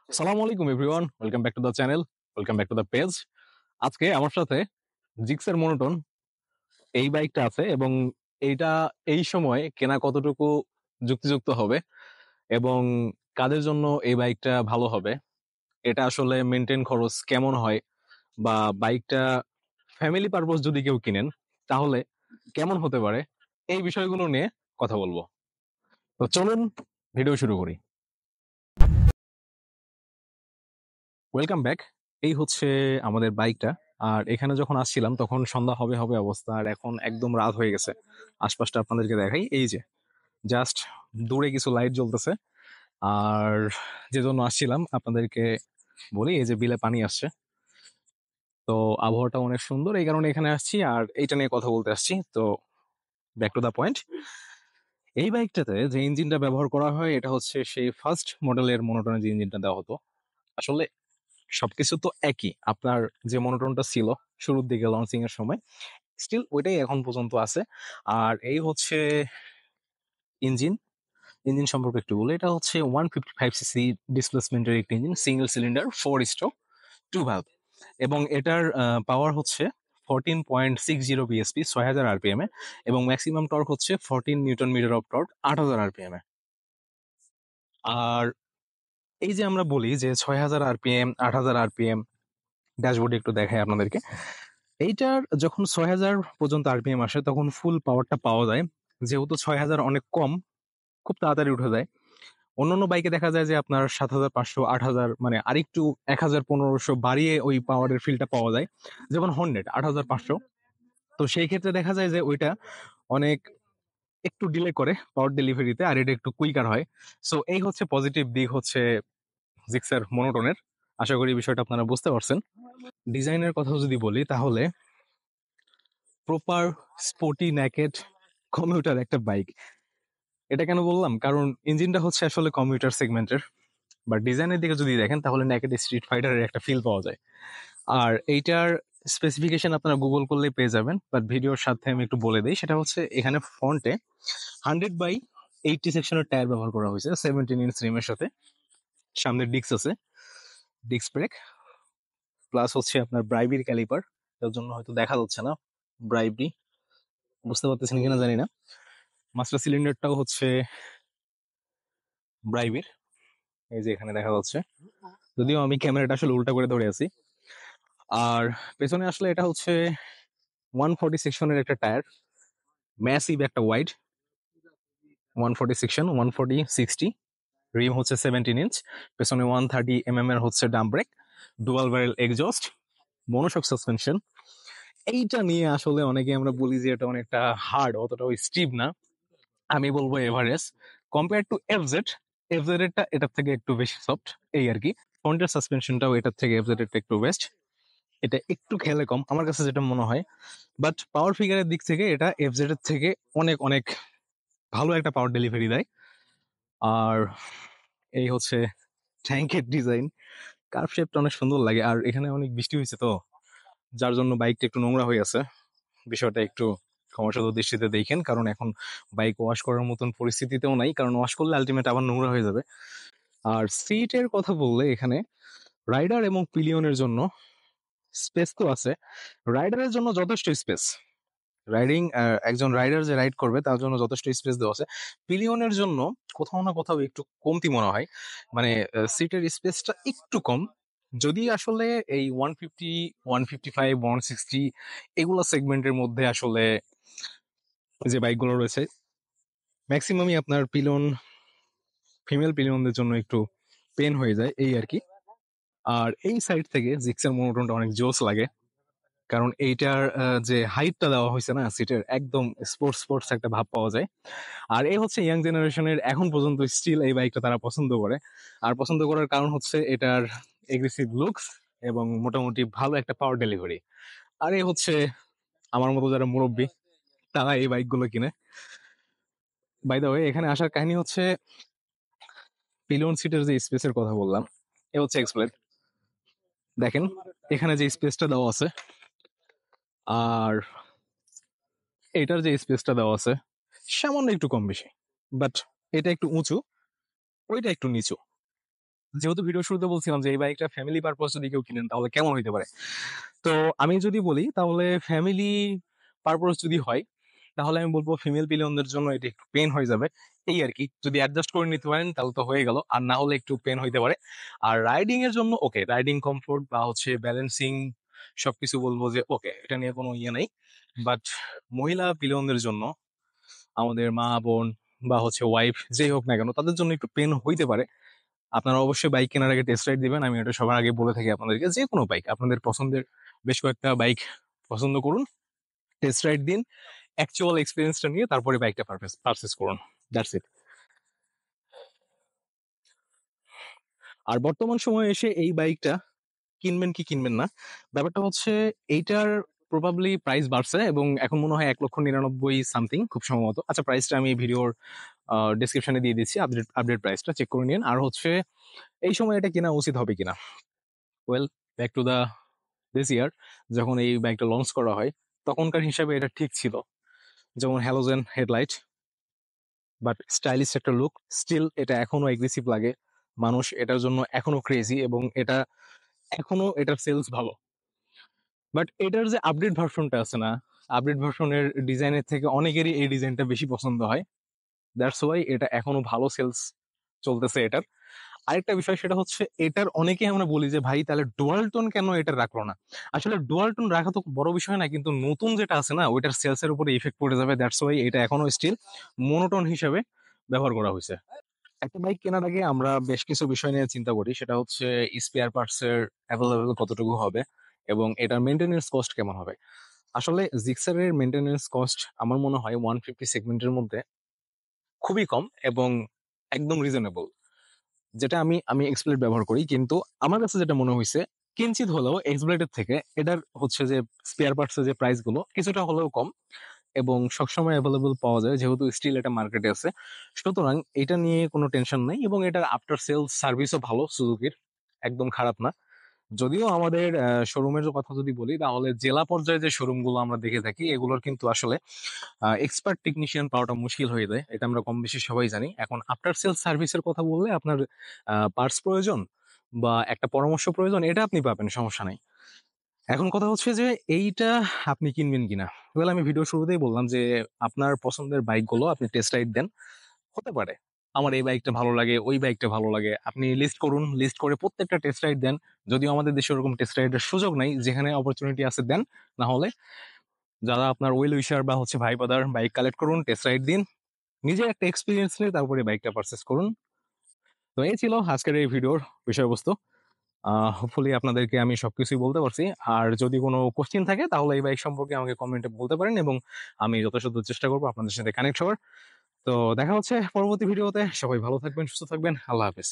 আসসালামু আলাইকুম everyone, welcome back to the channel, welcome back to the page. আজকে আমার সাথে জিক্সের মনোটন এই বাইকটা আছে এবং এইটা এই সময় কেনা কতটুকু যুক্তিযুক্ত হবে এবং কাদের জন্য এই বাইকটা ভালো হবে, এটা আসলে মেনটেন খরচ কেমন হয়, বা বাইকটা ফ্যামিলি পারপোজ যদি কেউ কিনেন তাহলে কেমন হতে পারে, এই বিষয়গুলো নিয়ে কথা বলবো। তো চলুন ভিডিও শুরু করি। Welcome back. এই হচ্ছে আমাদের বাইকটা। আর এখানে যখন আসছিলাম তখন সন্ধ্যা হবে হবে অবস্থা, আর এখন একদম রাত হয়ে গেছে। আশপাশটা আপনাদেরকে দেখাই, এই যে জাস্ট দূরে কিছু লাইট জ্বলতেছে। আর যে জন্য আসছিলাম আপনাদেরকে বলি, এই যে বিলে পানি আসছে। তো আবহাওয়াটা অনেক সুন্দর, এই কারণে এখানে আসছি আর এইটা নিয়ে কথা বলতে আসছি। তো ব্যাক টু দা পয়েন্ট, এই বাইকটাতে যে ইঞ্জিনটা ব্যবহার করা হয় এটা হচ্ছে সেই ফার্স্ট মডেলের মনোটনে যে ইঞ্জিনটা দেওয়া হতো। আসলে সবকিছু তো একই, আপনার যে মনোটনটা ছিল শুরুর দিকে লঞ্চিং এর সময় স্টিল ওইটাই এখন পর্যন্ত আছে। আর এই হচ্ছে ইঞ্জিন। ইঞ্জিন সম্পর্কে একটু বলি, এটা হচ্ছে 155 সিসি ডিসপ্লেসমেন্টের একটি engine, single cylinder 4 stroke 2 valve, এবং এটার পাওয়ার হচ্ছে 14.60 বিএসপি, 6000 আরপিএম এ, এবং ম্যাক্সিমাম টর্ক হচ্ছে 14 newton metre of torque, 8000 RPM এ। আর এই যে আমরা বলি যে 6000 আরপিএম, 8000 আরপিএম, ড্যাশবোর্ডে একটু দেখায় আপনাদেরকে। এইটার যখন 6000 পর্যন্ত আরপিএম আসে তখন ফুল পাওয়ারটা পাওয়া যায়। যেহেতু 6000 অনেক কম, খুব তাড়াতাড়ি উঠে যায়। অন্যান্য বাইকে দেখা যায় যে আপনার 7500, 8000, মানে আরেকটু 1000, 1500 বাড়িয়ে ওই পাওয়ারের ফিলটা পাওয়া যায়। যেমন হর্নেট 8500। তো সেই ক্ষেত্রে দেখা যায় যে ওইটা অনেক একটু ডিলে করে পাওয়ার ডেলিভারিতে, আর এটা একটু কুইকার হয়। সো এই হচ্ছে পজিটিভ দিক হচ্ছে জিক্সার মনোটনের। আশা করি বিষয়টা আপনারা বুঝতে পারছেন। ডিজাইনের কথা যদি বলি তাহলে প্রপার স্পোর্টি নেকেড কমিউটার একটা বাইক। এটা কেন বললাম, কারণ ইঞ্জিনটা হচ্ছে আসলে কমিউটার সেগমেন্টের, বাট ডিজাইনের দিকে যদি দেখেন তাহলে নেকেড স্ট্রিট ফাইটারের একটা ফিল পাওয়া যায়। আর এইটার স্পেসিফিকেশন আপনারা গুগল করলে পেয়ে যাবেন, বাট ভিডিওর সাথে আমি একটু বলে দিই। সেটা হচ্ছে এখানে ফ্রন্টে 100/80 সেকশনের টায়ার ব্যবহার করা হয়েছে 17 ইঞ্চ রিমের সাথে। সামনের ডিস্ক আছে, ডিস্ক ব্রেক, প্লাস হচ্ছে আপনার ব্রাইবির ক্যালিপার। এর জন্য হয়তো দেখা যাচ্ছে না ব্রাইবি, বুঝতে পারতেছেন কিনা জানি না। মাস্টার সিলিন্ডারটাও হচ্ছে ব্রাইবির, এই যে এখানে দেখা যাচ্ছে, যদিও আমি ক্যামেরাটা আসলে উল্টা করে ধরে আছি। আর পেছনে আসলে এটা হচ্ছে 140 সেকশনের একটা টায়ার, ম্যাসিভ একটা ওয়াইড 140 সেকশন, 140/60। রিম হচ্ছে 17 ইঞ্চ, পেছনে 130 এর হচ্ছে ডাম্প brake, dual barrel exhaust, monoshock suspension. এইটা নিয়ে আসলে অনেকে আমরা বলি যে এটা অনেকটা হার্ড, অতটাও স্টিভ না। আমি বলবো average compare to FZ. FZ এরটা এটার থেকে একটু বেশি সফট, এই আর কি। ফ্রন্টের সাসপেনশনটাও এটার থেকে এফজেড এরটা একটু বেস্ট। এটা একটু খেলে কম আমার কাছে যেটা মনে হয়, বাট পাওয়ার ফিগারের দিক থেকে এটা এফজেড এর থেকে অনেক অনেক ভালো একটা পাওয়ার ডেলিভারি দেয়। আর এই হচ্ছে ট্যাঙ্কের ডিজাইন, কার্ভ শেপটা অনেক সুন্দর লাগে। আর এখানে অনেক বৃষ্টি হয়েছে তো, যার জন্য বাইকটা একটু নোংরা হয়ে আছে। বিষয়টা একটু ক্ষমাসুন্দর দৃষ্টিতে দেখেন, কারণ এখন বাইক ওয়াশ করার মতন পরিস্থিতিতেও নাই, কারণ ওয়াশ করলে আলটিমেট আবার নোংরা হয়ে যাবে। আর সিটের কথা বললে এখানে রাইডার এবং পিলিয়নের জন্য স্পেস তো আছে, রাইডারের জন্য যথেষ্ট স্পেস। রাইডিং, একজন রাইডার যে রাইড করবে তার জন্য যথেষ্ট স্পেস দেওয়া আছে। পিলিয়নের জন্য কোথাও না কোথাও একটু কমতি মনে হয়, মানে সিটের স্পেসটা একটু কম। যদি আসলে এই 150, 155, 160 এগুলো সেগমেন্টের মধ্যে আসলে যে বাইকগুলো রয়েছে ম্যাক্সিমামই আপনার পিলিয়ন, ফিমেল পিলিয়নদের জন্য একটু পেন হয়ে যায়, এই আর কি। আর এই সাইড থেকে জিক্সের মনোটনটা অনেক জোস লাগে, কারণ এইটার যে হাইটটা দেওয়া হয়েছে না সিটের, একদম স্পোর্টস স্পোর্টস একটা ভাব পাওয়া যায়। আর এই হচ্ছে ইয়াং জেনারেশনের এখন পর্যন্ত স্টিল এই বাইকটা তারা পছন্দ করে। আর পছন্দ করার কারণ হচ্ছে এটার এগ্রেসিভ লুকস এবং মোটামুটি ভালো একটা পাওয়ার ডেলিভারি। আর এই হচ্ছে আমার মতো যারা মুরব্বী তারা এই বাইকগুলো কিনে। বাই দ্য ওয়ে, এখানে আসার কাহিনী হচ্ছে পিলিয়ন সিটের যে স্পেসের কথা বললাম, এ হচ্ছে এক্সপ্লেন। দেখেন এখানে যে স্পেসটা দেওয়া আছে আর এটার যে স্পেসটা দেওয়া আছে সামান্য একটু কম বেশি, বাট এটা একটু উঁচু, ওইটা একটু নিচু। যেহেতু ভিডিও শুরুতে বলছিলাম যে এই বাইকটা ফ্যামিলি পারপস যদি কেউ কিনেন তাহলে কেমন হইতে পারে, তো আমি যদি বলি তাহলে ফ্যামিলি পারপস যদি হয় তাহলে আমি বলবো ফিমেল পিলিয়নদের জন্য এটা একটু পেন হয়ে যাবে। এই আর কি, যদি অ্যাডজাস্ট করে নিতে পারেন তাহলে তো হয়ে গেল, আর না হলে একটু পেন হইতে পারে। আর রাইডিং এর জন্য ওকে, রাইডিং কমফোর্ট বা হচ্ছে ব্যালেন্সিং সবকিছু বলবো যে ওকে, এটা নিয়ে কোনো ইয়ে নেই। বাট মহিলা পিলিয়নদের জন্য, আমাদের মা বোন বা হচ্ছে ওয়াইফ যেই হোক না কেন, তাদের জন্য একটু পেন হইতে পারে। আপনারা অবশ্যই বাইক কেনার আগে টেস্ট রাইড দিবেন, আমি এটা সবার আগে বলে থাকি আপনাদেরকে। যে কোনো বাইক, আপনাদের পছন্দের বেশ কয়েকটা বাইক পছন্দ করুন, টেস্ট রাইড দিন, অ্যাকচুয়াল এক্সপিরিয়েন্সটা নিয়ে তারপরে বাইকটা পারচেস করুন। That's it. আর বর্তমান সময়ে এসে এই বাইকটা কিনবেন কি কিনবেন না, ব্যাপারটা হচ্ছে এইটার প্রবাবলি প্রাইস বাড়ছে এবং এখন মনে হয় 1,99,000 সামথিং খুব সম্ভবত। আচ্ছা, প্রাইসটা আমি ভিডিওর ডিসক্রিপশনে দিয়ে দিচ্ছি, আপডেট আপডেট প্রাইসটা চেক করে নিন। আর হচ্ছে এই সময় এটা কেনা উচিত হবে কিনা, well, back to the this year, যখন এই বাইকটা লঞ্চ করা হয় তখনকার হিসাবে এটা ঠিক ছিল। যেমন হ্যালোজেন হেডলাইট, বাট স্টাইলিশ একটা লুক, স্টিল এটা এখনো এগ্রেসিভ লাগে। মানুষ এটার জন্য এখনো ক্রেজি এবং এটা এখনো এটার সেলস ভালো। বাট এটার যে আপডেট ভার্সনটা আছে না, আপডেট ভার্সনের ডিজাইনের থেকে অনেকেরই এই ডিজাইনটা বেশি পছন্দ হয়। দ্যাটস ওয়াই এটা এখনো ভালো সেলস চলতেছে এটার। আরেকটা বিষয় সেটা হচ্ছে এটার অনেকেই আমরা বলি যে ভাই তাহলে ডুয়াল টোন কেন এটা রাখলো না। আসলে ডুয়াল টোন রাখা তো বড় বিষয় না, কিন্তু নতুন যেটা আছে না ওইটার সেলস এর উপরে ইফেক্ট পড়ে যাবে। দ্যাটস ওয়াই এটা এখনো স্টিল মোনোটোন হিসেবে ব্যবহার করা হয়েছে। একটা বাইক কেনার আগে আমরা বেশ কিছু বিষয় নিয়ে চিন্তা করি, সেটা হচ্ছে স্পেয়ার পার্টস এর অ্যাভেলেবল কতটুকু হবে এবং এটার মেনটেনেন্স কস্ট কেমন হবে। আসলে জিক্সারের মেনটেনেন্স কস্ট আমার মনে হয় 150 সেগমেন্টের মধ্যে খুবই কম এবং একদম রিজনেবল। যেটা আমি আমি এক্সপ্লেট ব্যবহার করি, কিন্তু আমার কাছে যেটা মনে হয়েছে কিঞ্চিত হলেও এক্সপ্লেটের থেকে এটার হচ্ছে যে স্পেয়ার পার্টস এর যে প্রাইস গুলো কিছুটা হলেও কম এবং সবসময় অ্যাভেলেবল পাওয়া যায়, যেহেতু স্টিল এটা মার্কেটে আছে। সুতরাং এটা নিয়ে কোনো টেনশন নেই এবং এটার আফটার সেলস সার্ভিসও ভালো সুজুকির, একদম খারাপ না। যদিও আমাদের শোরুমের কথা যদি বলি তাহলে জেলা পর্যায়ে যে শোরুম গুলো আমরা দেখে থাকি এগুলোর কিন্তু আসলে এক্সপার্ট টেকনিশিয়ান পাওয়াটা মুশকিল হয়ে যায়, এটা আমরা কম বেশি সবাই জানি। এখন আফটার সেলস সার্ভিসের কথা বললে আপনার পার্টস প্রয়োজন বা একটা পরামর্শ প্রয়োজন, এটা আপনি পাবেন, সমস্যা নাই। এখন কথা হচ্ছে যে এইটা আপনি কিনবেন কিনা। ওয়েল, আমি ভিডিও শুরুতেই বললাম যে আপনার পছন্দের বাইকগুলো আপনি টেস্ট রাইড দেন। হতে পারে আমার এই বাইকটা ভালো লাগে, ওই বাইকটা ভালো লাগে, আপনি লিস্ট করুন, লিস্ট করে প্রত্যেকটা টেস্ট রাইড দেন। যদিও আমাদের দেশে ওরকম টেস্ট রাইডের সুযোগ নাই, যেখানে অপরচুনিটি আছে দেন। না হলে যারা আপনার ওয়েল উইশার বা হচ্ছে ভাই বাদার, বাইক কালেক্ট করুন, টেস্ট রাইড দিন, নিজে একটা এক্সপিরিয়েন্স নিয়ে তারপরে বাইকটা পারচেস করুন। তো এই ছিল আজকের এই ভিডিওর বিষয়বস্তু। হোপফুলি আপনাদেরকে আমি সবকিছুই বলতে পারছি। আর যদি কোনো কোশ্চেন থাকে তাহলে এই বাইক সম্পর্কে আমাকে কমেন্টে বলতে পারেন এবং আমি যথাসাধ্য চেষ্টা করবো আপনাদের সাথে কানেক্ট হওয়ার। তো দেখা হচ্ছে পরবর্তী ভিডিওতে। সবাই ভালো থাকবেন, সুস্থ থাকবেন। আল্লাহ হাফেজ।